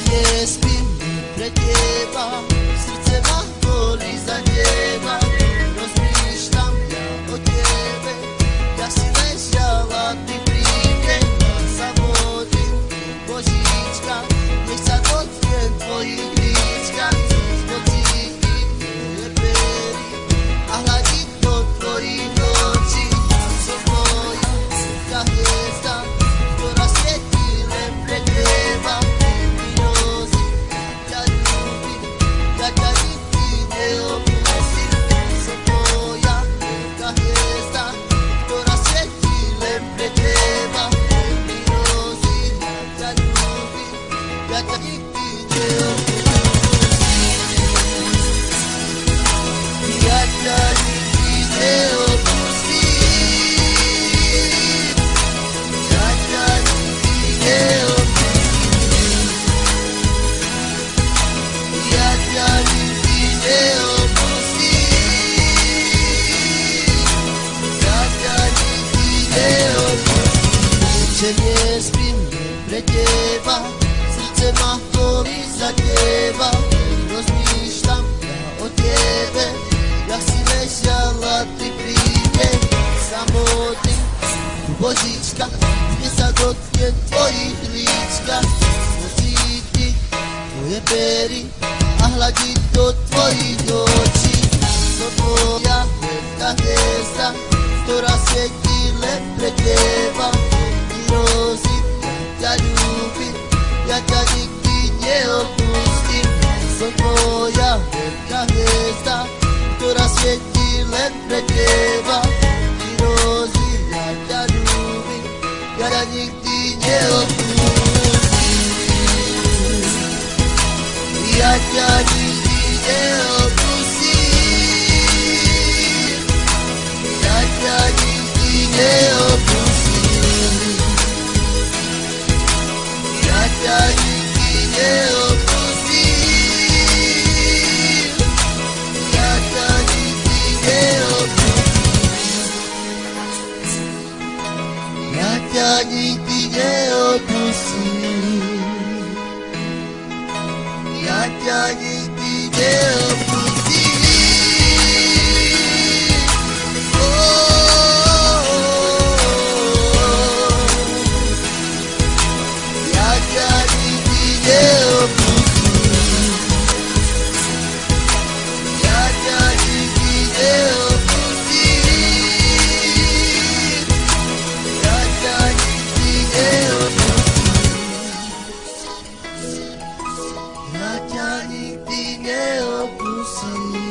Nespím pre teba, srdce ma bolí za teba. Rozmýšľam ja o tebe, ja si ležala, ty príde na samotný Božíčka. Nech sa dotknem tvojich líčka, pocítim tvoje pery a hľadím do tvojich očí. Som moja srdca hviezda, ktorá svietí len pre teba. Že nespím pre teba, srdce ma bolí za teba. Rozmýšľam ja o tebe, jak si ležala, ty príde samotný Božíčka. Nech sa dotknem tvojich líčka, pocítiť tvoje pery a hľadiť do tvojich očí. Som tvoja veľká hviezda, ktorá svietí len pre teba. Ja ľúbim, ja ťa nikdy neopustím. Som tvoja veľká hviezda, ktorá svietí len pre teba. Ty rozy, ja ťa ľúbim, ja ťa nikdy neopustím. Ja ťa nikdy neopustím. Ja ťa nikdy neopustím. Ja nikdy neopustím. Ja ťa nikdy neopustím. Ja ťa nikdy neopustím. Ja ťa nikdy neopustím. Ja ťa nikdy neopustím.